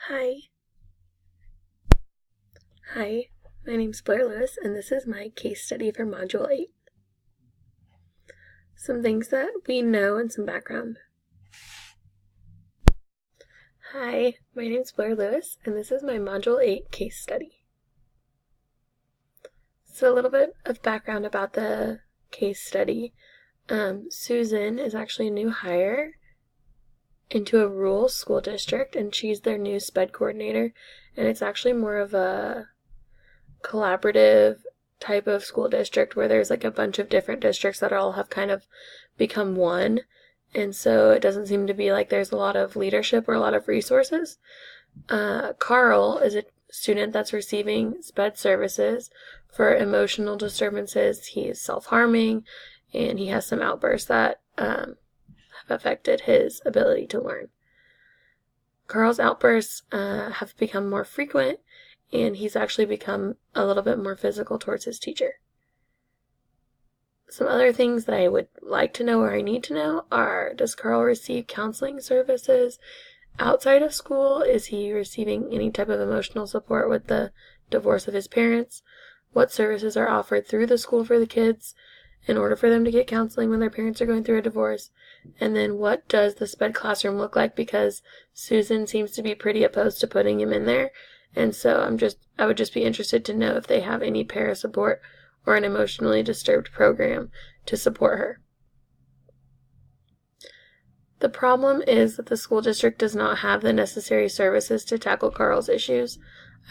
Hi. Hi, my name's Blair Lewis, and this is my case study for Module 8. Some things that we know and some background. Hi, my name's Blair Lewis, and this is my Module 8 case study. So a little bit of background about the case study. Susan is actually a new hire into a rural school district, and she's their new SPED coordinator, and it's actually more of a collaborative type of school district where there's like a bunch of different districts that all have kind of become one, and so it doesn't seem to be like there's a lot of leadership or a lot of resources. Carl is a student that's receiving SPED services for emotional disturbances. He's self-harming and he has some outbursts that have affected his ability to learn. Carl's outbursts have become more frequent, and he's actually become a little bit more physical towards his teacher. Some other things that I would like to know or I need to know are, does Carl receive counseling services outside of school? Is he receiving any type of emotional support with the divorce of his parents? What services are offered through the school for the kids in order for them to get counseling when their parents are going through a divorce? And then what does the SPED classroom look like? Because Susan seems to be pretty opposed to putting him in there. And so I would just be interested to know if they have any para support or an emotionally disturbed program to support her. The problem is that the school district does not have the necessary services to tackle Carl's issues.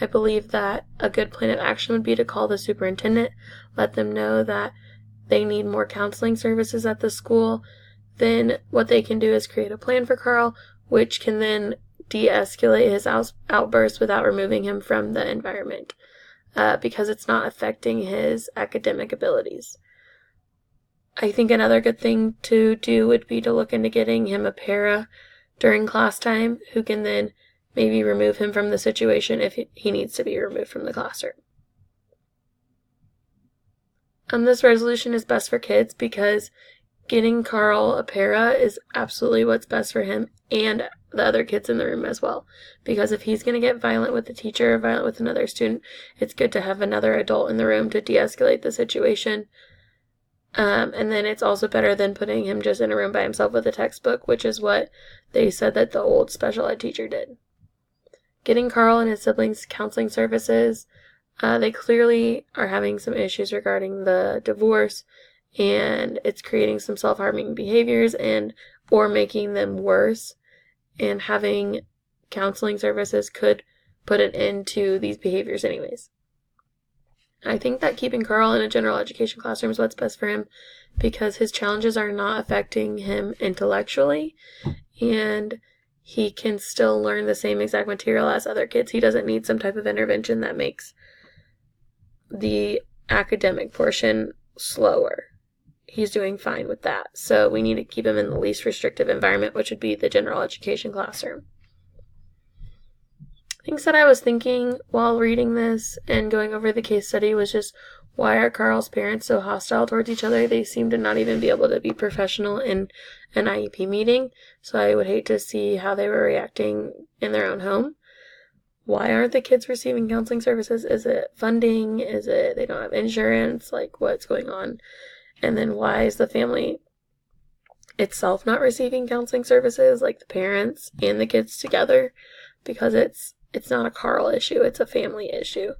I believe that a good plan of action would be to call the superintendent, let them know that they need more counseling services at the school. Then what they can do is create a plan for Carl, which can then de-escalate his outbursts without removing him from the environment, because it's not affecting his academic abilities. I think another good thing to do would be to look into getting him a para during class time who can then maybe remove him from the situation if he needs to be removed from the classroom. This resolution is best for kids because getting Carl a para is absolutely what's best for him and the other kids in the room as well. Because if he's going to get violent with the teacher or violent with another student, it's good to have another adult in the room to de-escalate the situation. And then it's also better than putting him just in a room by himself with a textbook, which is what they said that the old special ed teacher did. Getting Carl and his siblings counseling services, they clearly are having some issues regarding the divorce, and it's creating some self-harming behaviors or making them worse, and having counseling services could put an end to these behaviors anyways. I think that keeping Carl in a general education classroom is what's best for him because his challenges are not affecting him intellectually, and he can still learn the same exact material as other kids. He doesn't need some type of intervention that makes the academic portion slower. He's doing fine with that. So we need to keep him in the least restrictive environment, which would be the general education classroom. Things that I was thinking while reading this and going over the case study was just, why are Carl's parents so hostile towards each other? They seem to not even be able to be professional in an IEP meeting, so I would hate to see how they were reacting in their own home. Why aren't the kids receiving counseling services? Is it funding? Is it they don't have insurance? Like, what's going on? And then why is the family itself not receiving counseling services, like the parents and the kids together? Because it's not a Carl issue, it's a family issue.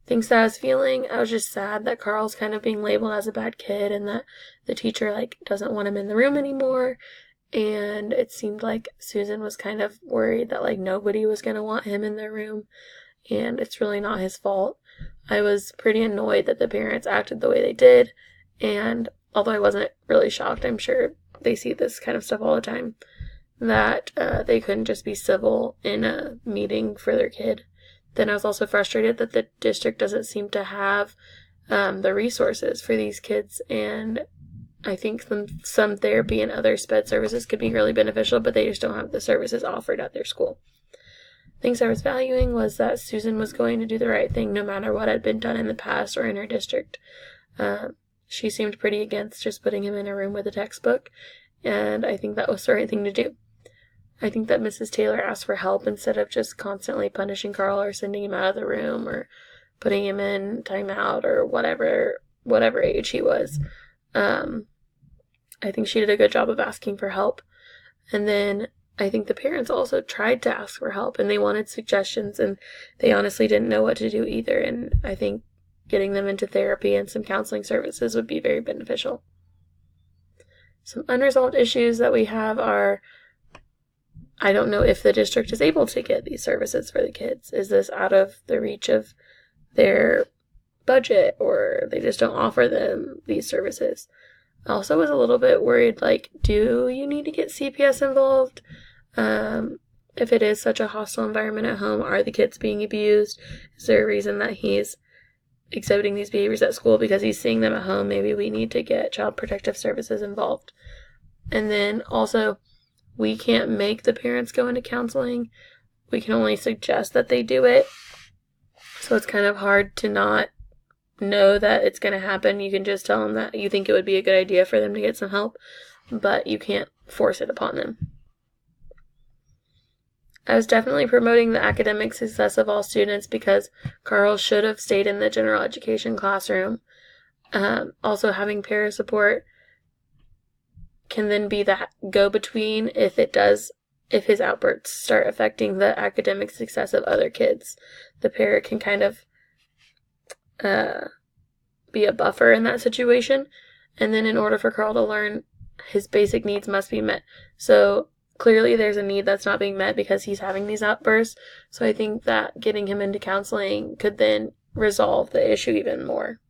Things that I was feeling, I was just sad that Carl's kind of being labeled as a bad kid and that the teacher doesn't want him in the room anymore. And it seemed like Susan was kind of worried that nobody was going to want him in their room, and it's really not his fault. I was pretty annoyed that the parents acted the way they did, and although I wasn't really shocked, I'm sure they see this kind of stuff all the time, that they couldn't just be civil in a meeting for their kid. Then I was also frustrated that the district doesn't seem to have the resources for these kids, and I think some therapy and other SPED services could be really beneficial, but they just don't have the services offered at their school. Things I was valuing was that Susan was going to do the right thing no matter what had been done in the past or in her district. She seemed pretty against just putting him in a room with a textbook, and I think that was the right thing to do. I think that Mrs. Taylor asked for help instead of just constantly punishing Carl or sending him out of the room or putting him in timeout or whatever age he was. I think she did a good job of asking for help. And then I think the parents also tried to ask for help and they wanted suggestions and they honestly didn't know what to do either. And I think getting them into therapy and some counseling services would be very beneficial. Some unresolved issues that we have are, I don't know if the district is able to get these services for the kids. Is this out of the reach of their budget, or they just don't offer them these services? I also was a little bit worried, like, do you need to get CPS involved? If it is such a hostile environment at home, are the kids being abused? Is there a reason that he's exhibiting these behaviors at school because he's seeing them at home? Maybe we need to get Child Protective Services involved. And then also, we can't make the parents go into counseling. We can only suggest that they do it. So it's kind of hard to not know that it's going to happen. You can just tell them that you think it would be a good idea for them to get some help, but you can't force it upon them. I was definitely promoting the academic success of all students because Carl should have stayed in the general education classroom. Also, having para support can then be that go-between if his outbursts start affecting the academic success of other kids. The para can kind of be a buffer in that situation. And then in order for Carl to learn, his basic needs must be met. So clearly there's a need that's not being met because he's having these outbursts. So I think that getting him into counseling could then resolve the issue even more.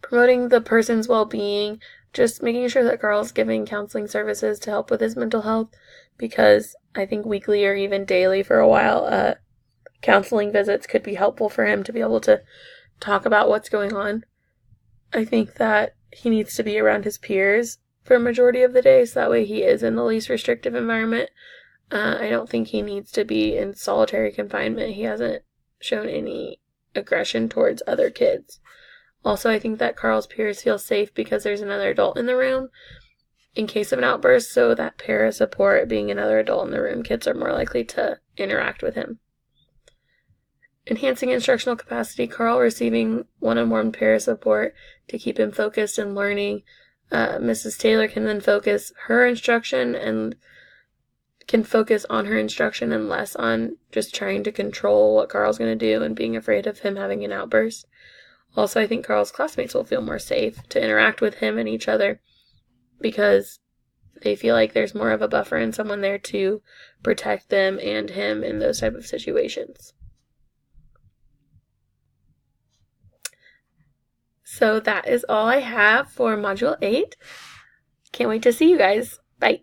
Promoting the person's well-being, just making sure that Carl's giving counseling services to help with his mental health, because I think weekly or even daily for a while, counseling visits could be helpful for him to be able to talk about what's going on. I think that he needs to be around his peers for a majority of the day, so that way he is in the least restrictive environment. I don't think he needs to be in solitary confinement. He hasn't shown any aggression towards other kids. Also, I think that Carl's peers feel safe because there's another adult in the room in case of an outburst, so that para support, being another adult in the room, kids are more likely to interact with him. Enhancing instructional capacity, Carl receiving one-on-one para support to keep him focused and learning. Mrs. Taylor can then focus on her instruction and less on just trying to control what Carl's going to do and being afraid of him having an outburst. Also, I think Carl's classmates will feel more safe to interact with him and each other because they feel like there's more of a buffer and someone there to protect them and him in those type of situations. So that is all I have for Module 8. Can't wait to see you guys. Bye.